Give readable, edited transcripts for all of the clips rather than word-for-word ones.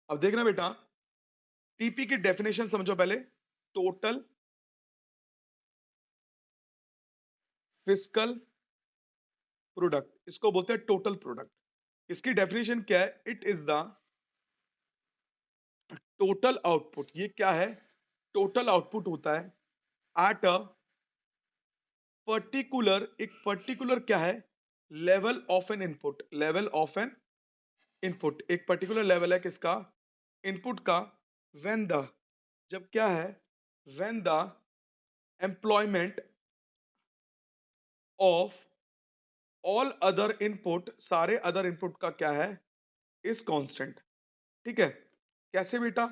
अब देखना बेटा, टीपी की डेफिनेशन समझो पहले। टोटल फिस्कल प्रोडक्ट, इसको बोलते हैं टोटल प्रोडक्ट। इसकी डेफिनेशन क्या है? It is the total output. ये क्या है? टोटल आउटपुट होता है एट अ पर्टिकुलर, एक पर्टिकुलर क्या है? Level of N input, level of N input, एक पर्टिकुलर लेवल है किसका? इनपुट का। व्हेन द, जब क्या है? When the employment of all other input, सारे अदर इनपुट का क्या है? Is constant. ठीक है। कैसे बेटा?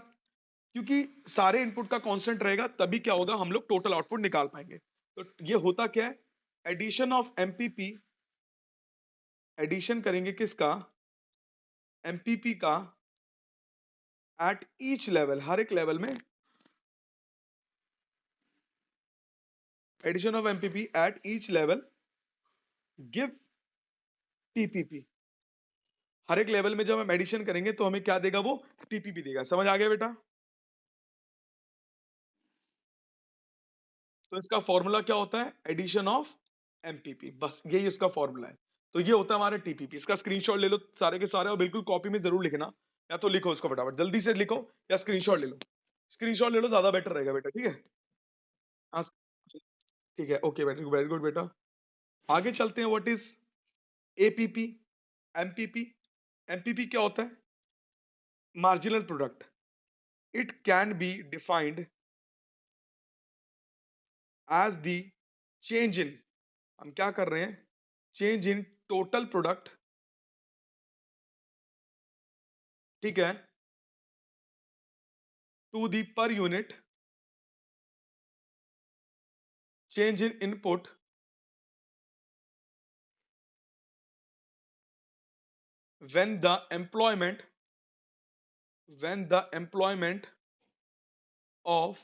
क्योंकि सारे इनपुट का कांस्टेंट रहेगा तभी क्या होगा, हम लोग टोटल आउटपुट निकाल पाएंगे। तो ये होता क्या है? एडिशन ऑफ एमपीपी, एडिशन करेंगे किसका? एमपीपी का एट ईच लेवल, हर एक लेवल में addition of MPP at each level give TPP. हर एक लेवल में जब हम एडिशन करेंगे तो हमें क्या देगा? वो टीपीपी देगा। समझ आ गया बेटा? तो इसका फॉर्मूला क्या होता है? एडिशन ऑफ एमपीपी, बस यही उसका फॉर्मूला है। तो ये होता है हमारा टीपीपी। इसका स्क्रीनशॉट ले लो सारे के सारे, और बिल्कुल कॉपी में जरूर लिखना, या तो लिखो इसको फटाफट, जल्दी से लिखो, या स्क्रीनशॉट ले लो। स्क्रीनशॉट ले लो, ज्यादा बेटर रहेगा बेटा। ठीक है? हाँ, ठीक है, ओके बेटा, वेरी गुड बेटा। आगे चलते हैं। What is APP? MPP, MPP क्या होता है? Marginal product. It can be defined as the change in, हम क्या कर रहे हैं? Change in total product. ठीक है? To the per unit change in input when the employment, when the employment of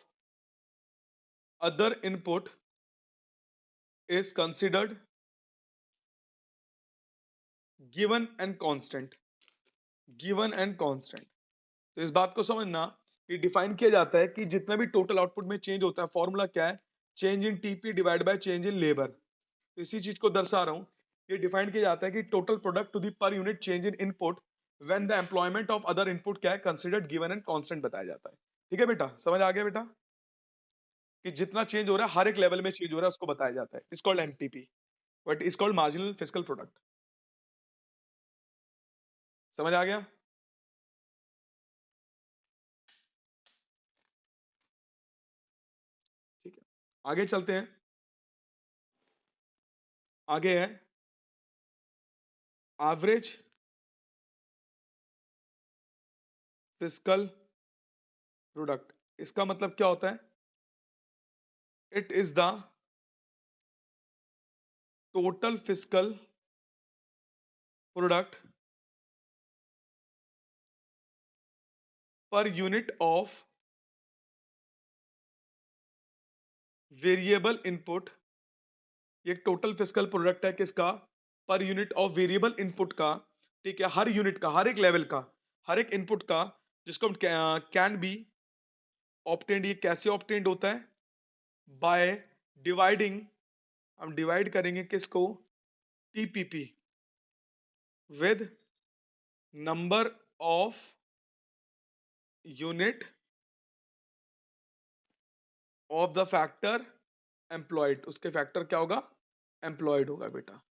other input is considered given and constant, given and constant। तो इस बात को समझना, ये डिफाइन किया जाता है कि जितना भी टोटल आउटपुट में चेंज होता है, फॉर्मूला क्या है? Change in TP divide by change in labour. तो इसी चीज को दर्शा रहा हूं। ये डिफाइन किया जाता है कि total product to the per unit change in input when the employment of other input क्या है? कंसिडर्ड गिवन एंड कांस्टेंट बताया जाता है। ठीक है बेटा? समझ आ गया बेटा? कि जितना चेंज हो रहा है, हर एक लेवल में चेंज हो रहा है, उसको बताया जाता है। It's called MPP, but it's called marginal fiscal product. समझ आ गया? ठीक है, आगे चलते हैं। आगे है एवरेज फिस्कल प्रोडक्ट। इसका मतलब क्या होता है? It is the total fiscal product पर यूनिट ऑफ वेरिएबल इनपुट। ये टोटल फिस्कल प्रोडक्ट है किसका? पर यूनिट ऑफ वेरिएबल इनपुट का। ठीक है? हर यूनिट का, हर एक लेवल का, हर एक इनपुट का, जिसको हम कैन बी ऑब्टेन्ड। ये कैसे ऑब्टेन्ड होता है? बाय डिवाइडिंग, हम डिवाइड करेंगे किसको? TPP with number of unit of the factor employed. उसके फैक्टर क्या होगा? एम्प्लॉयड होगा बेटा।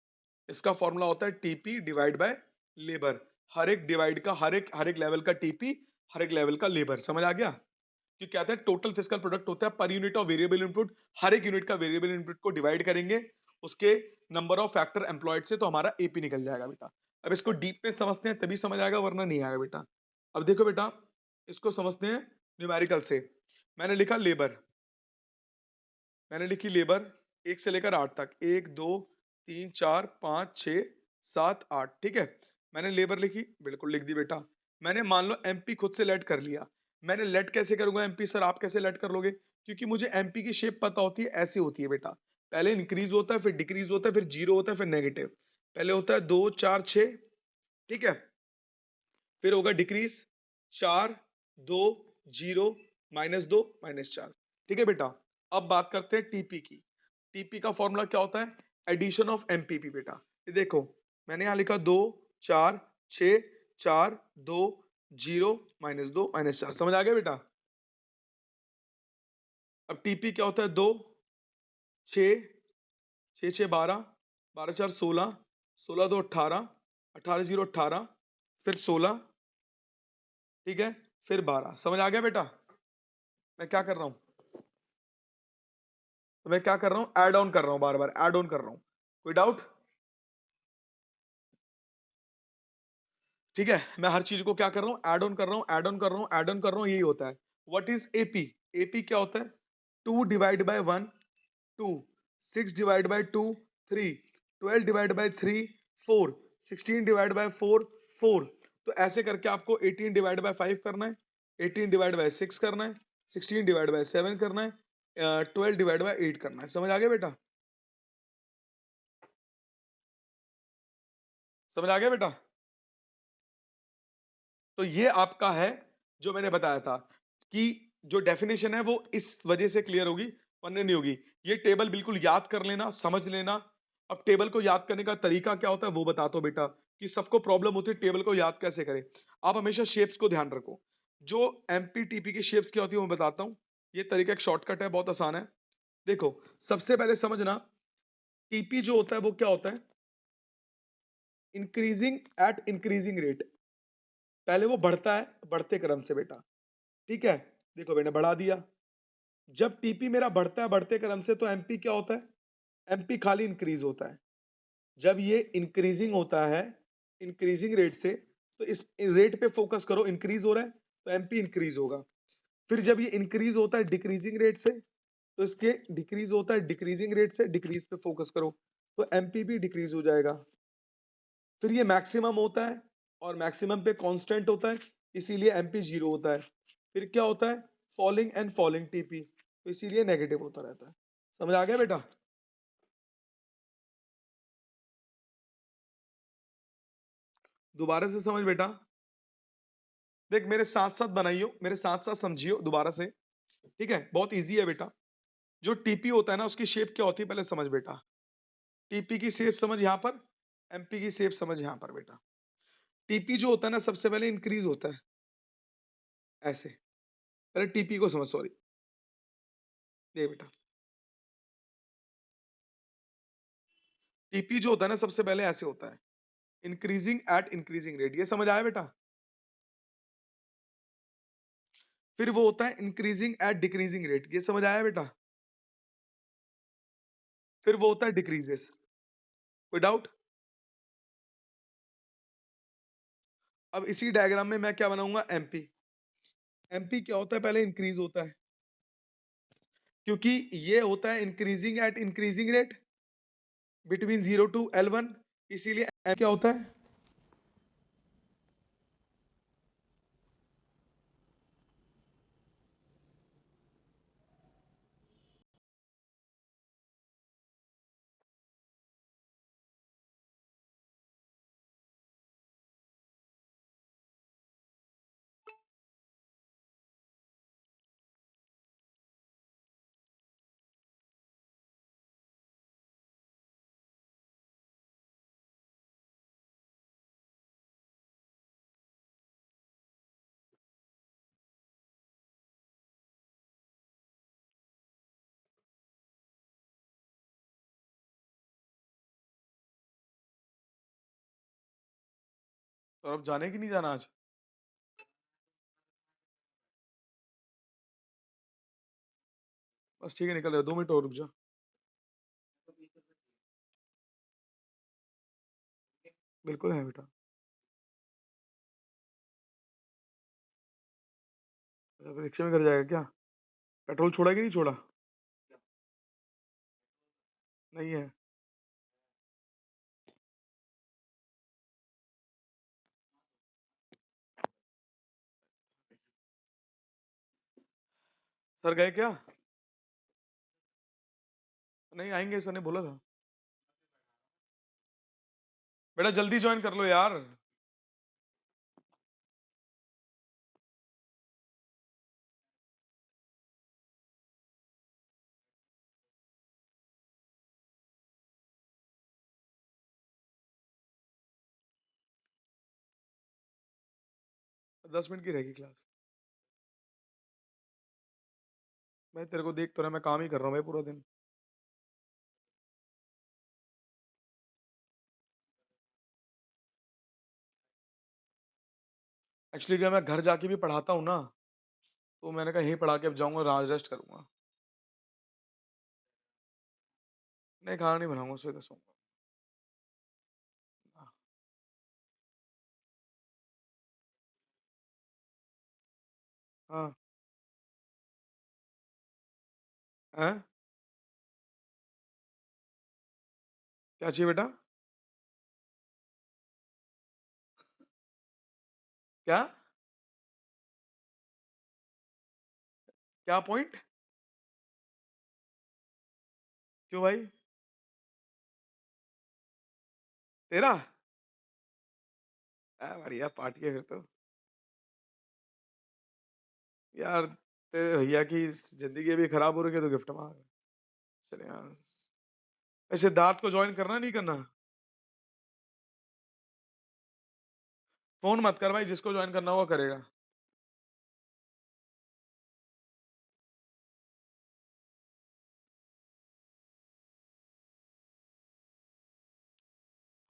इसका फॉर्मूला होता है टीपी डिवाइड बाय लेबर। हर एक डिवाइड का, हर एक लेवल का टीपी, हर एक लेवल का लेबर। समझ आ गया? कि कहते हैं टोटल फिजिकल प्रोडक्ट होता है per unit of variable input. हर एक यूनिट का वेरिएबल इनपुट को डिवाइड करेंगे उसके नंबर ऑफ फैक्टर एम्प्लॉयड से, तो हमारा एपी निकल जाएगा बेटा। अब इसको डीप में समझते हैं तभी समझ आएगा, वरना नहीं आएगा बेटा। अब देखो बेटा, इसको समझते हैं न्यूमेरिकल से। मैंने लिखा लेबर, मैंने लिखी लेबर 1 से लेकर 8 तक, 1 2 3 4 5 6 7 8। ठीक है? मैंने लेबर लिखी, बिल्कुल लिख दी बेटा। मैंने मान लो एमपी खुद से लेट कर लिया। मैंने लेट कैसे करूंगा एमपी? सर आप कैसे लेट कर लोगे? क्योंकि मुझे एमपी की शेप पता होती है, ऐसी होती है बेटा। पहले इंक्रीज होता है, फिर डिक्रीज होता है, फिर जीरो होता है, फिर नेगेटिव। पहले होता है 2 4 6। ठीक है? फिर होगा डिक्रीज 4 2 0 -2 -4। ठीक है बेटा। अब बात करते हैं टीपी की। टीपी का फॉर्मूला क्या होता है? एडिशन ऑफ एमपीपी बेटा। ये देखो मैंने यहां लिखा 2 4 6 4 2 0 -2 -4। समझ आ गया बेटा? अब टीपी क्या होता है? 2 6 6 6 12 12 4 16 16 2 18 18 0 18 फिर 16 ठीक है फिर 12। समझ आ गया बेटा? मैं क्या कर रहा हूं? तो मैं क्या कर रहा हूं? ऐड ऑन कर रहा हूं, बार बार ऐड ऑन कर रहा हूं। कोई डाउट? ठीक है, मैं हर चीज को क्या कर रहा हूं? ऐड ऑन कर रहा हूं, ऐड ऑन कर रहा हूं, ऐड ऑन कर रहा हूं। यही होता है। What is AP? एपी क्या होता है? 2 divide by 1 2 6 divide by 2 3 12 divide by 3 4 16 divide by 4 4। तो ऐसे करके आपको 18 डिवाइड बाय 5 करना है, 18 डिवाइड बाय 6 करना है, 16 डिवाइड बाय 7 करना है, 12 डिवाइड बाय 8 करना है। समझ आ गया बेटा? समझ आ गया बेटा? तो ये आपका है जो मैंने बताया था कि जो डेफिनेशन है वो इस वजह से क्लियर होगी, वरना नहीं होगी। ये टेबल बिल्कुल याद कर लेना, समझ लेना। अब टेबल को याद करने का तरीका क्या होता है वो बताता हूं बेटा, कि सबको प्रॉब्लम होती है टेबल को याद कैसे करें। आप हमेशा शेप्स को ध्यान रखो। जो एमपीटीपी की शेप्स क्या होती है वो मैं बताता हूं। ये तरीका एक शॉर्टकट है, बहुत आसान है। देखो सबसे पहले समझना, टीपी जो होता है वो क्या होता है? Increasing at increasing rate. पहले वो बढ़ता है बढ़ते क्रम से बेटा। ठीक है, देखो मैंने बढ़ा दिया। जब टीपी मेरा बढ़ता है बढ़ते क्रम से, तो एमपी क्या होता है? एमपी खाली इंक्रीज होता है। जब ये इंक्रीजिंग होता है इंक्रीजिंग रेट से, तो इस रेट पे फोकस करो, इंक्रीज हो रहा है तो एमपी इंक्रीज होगा। फिर जब ये इंक्रीज होता है डिक्रीजिंग रेट से, तो इसके डिक्रीज होता है डिक्रीजिंग रेट से, डिक्रीज पे फोकस करो तो एमपी भी डिक्रीज हो जाएगा। फिर ये मैक्सिमम होता है और मैक्सिमम पे कांस्टेंट होता है, इसीलिए एमपी जीरो होता है। फिर क्या होता है? फॉलिंग एंड फॉलिंग टीपी, तो इसीलिए नेगेटिव होता रहता है। समझ आ गया बेटा? दोबारा से समझ बेटा। देख मेरे साथ साथ बनाइयो, मेरे साथ साथ समझियो दोबारा से। ठीक है, बहुत इजी है बेटा। जो टीपी होता है ना, उसकी शेप क्या होती है पहले समझ बेटा। टीपी की शेप समझ यहाँ पर, एमपी की शेप समझ यहाँ पर बेटा। टीपी जो होता है ना, सबसे पहले इंक्रीज होता है ऐसे। पहले टीपी को समझ, सॉरी, ये बेटा। टीपी जो होता है ना, सबसे पहले ऐसे होता है, इंक्रीजिंग एट इंक्रीजिंग रेट। ये समझ आया बेटा? फिर वो होता है इंक्रीजिंग एट डिक्रीजिंग रेट। ये समझ आया बेटा? फिर वो होता है डिक्रीजेस। कोई डाउट? अब इसी डायग्राम में मैं क्या बनाऊंगा? एमपी। एमपी क्या होता है? पहले इंक्रीज होता है, क्योंकि ये होता है increasing at increasing rate between 0 to L1, इसीलिए M क्या होता है? और अब जाने की नहीं जाना आज? बस ठीक है, निकल रहा, 2 मिनट और रुक जा। बिल्कुल है बेटा। रिक्शे में घर जाएगा क्या? पेट्रोल छोड़ा कि नहीं छोड़ा? नहीं है। सर गए क्या? नहीं आएंगे, सर ने बोला था। बेटा जल्दी ज्वाइन कर लो यार। 10 मिनट की रहेगी क्लास। मैं तेरे को देख तो रहा, मैं काम ही कर रहा हूँ भाई पूरा दिन। एक्चुअली क्या, मैं घर जाके भी पढ़ाता हूँ ना, तो मैंने कहा यहीं पढ़ा के अब जाऊँगा, रेस्ट करूँगा। नहीं, खाना नहीं बनाऊँगा, सुबह सोऊँगा। हाँ। हाँ। हैं? क्या चाहिए बेटा? क्या? क्या पॉइंट? क्यों भाई? तेरा? बढ़िया पार्टी है फिर तो। यार, तेरे भैया की ज़िंदगी अभी खराब हो रही है तो गिफ्ट माँग रहा है। चल यार। सिद्धार्थ को जॉइन करना नहीं करना? फ़ोन मत कर भाई, जिसको जॉइन करना होगा करेगा।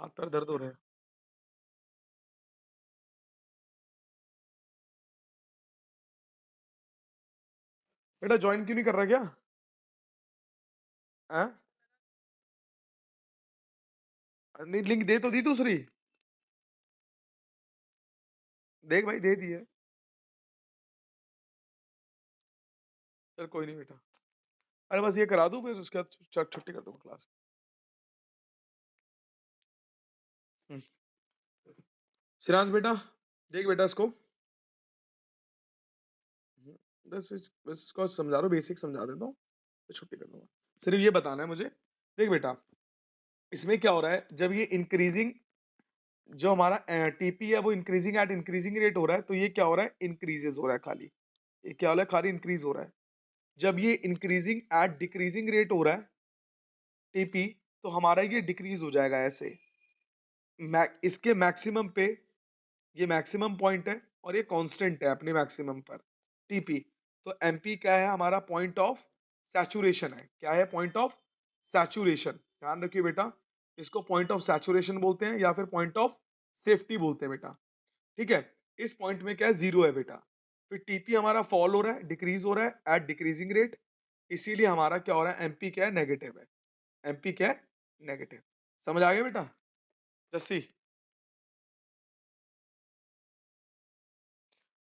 हाथ पैर दर्द हो रहे हैं। बेटा जॉइन क्यों नहीं कर रहा क्या? हैं? नहीं, लिंक दे तो दी दूसरी। देख भाई, दे दी है। चल कोई नहीं बेटा। अरे बस ये करा दूं, फिर उसके बाद छुट्टी कर दूंगा क्लास। हम्म। सिराज बेटा, देख बेटा इसको। बस बस बस इसको समझा रहा हूँ, बेसिक समझा देता हूँ, फिर छुट्टी कर दूंगा। सिर्फ ये बताना है मुझे। देख बेटा, इसमें क्या हो रहा है, जब ये इंक्रीजिंग, जो हमारा टीपी है वो इंक्रीजिंग एट इंक्रीजिंग रेट हो रहा है, तो ये क्या हो रहा है, इंक्रीजेस हो रहा है खाली। ये क्या हो रहा है, खाली इंक्रीज हो रहा है। जब ये इंक्रीजिंग एट डिक्रीजिंग रेट हो रहा है टीपी, तो हमारा ये डिक्रीज हो जाएगा ऐसे। इसके मैक्सिमम पे, ये मैक्सिमम पॉइंट है और ये कांस्टेंट है अपने मैक्सिमम पर, टीपी। तो एमपी क्या है, हमारा पॉइंट ऑफ सैचुरेशन है। क्या है, पॉइंट ऑफ सैचुरेशन। ध्यान रखिए बेटा, इसको पॉइंट ऑफ सैचुरेशन बोलते हैं या फिर पॉइंट ऑफ सेफ्टी बोलते हैं बेटा। ठीक है। इस पॉइंट में क्या है, जीरो है बेटा। फिर टीपी हमारा फॉल हो रहा है, डिक्रीज हो रहा है एट डिक्रीजिंग रेट, इसीलिए हमारा क्या हो रहा है, एमपी क्या है, नेगेटिव है। एमपी क्या है, नेगेटिव। समझ आ गया बेटा? जस्सी,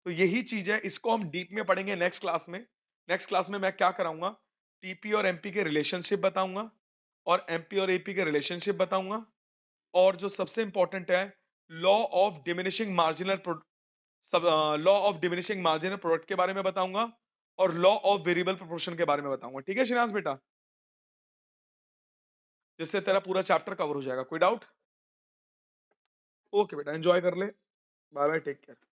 तो यही चीज है, इसको हम डीप में पढ़ेंगे नेक्स्ट क्लास में। नेक्स्ट क्लास में मैं क्या कराऊंगा, टीपी और एमपी के रिलेशनशिप बताऊंगा, और एमपी और एपी के रिलेशनशिप बताऊंगा, और जो सबसे इंपॉर्टेंट है, law of diminishing marginal law of diminishing marginal product के बारे में बताऊंगा, और लॉ ऑफ वेरिएबल प्रोपोर्शन के बारे में बताऊंगा। ठीक है श्रीनाथ बेटा? जिससे तेरा पूरा चैप्टर कवर हो जाएगा। कोई डाउट? ओके बेटा, एंजॉय कर ले। Bye bye, take care.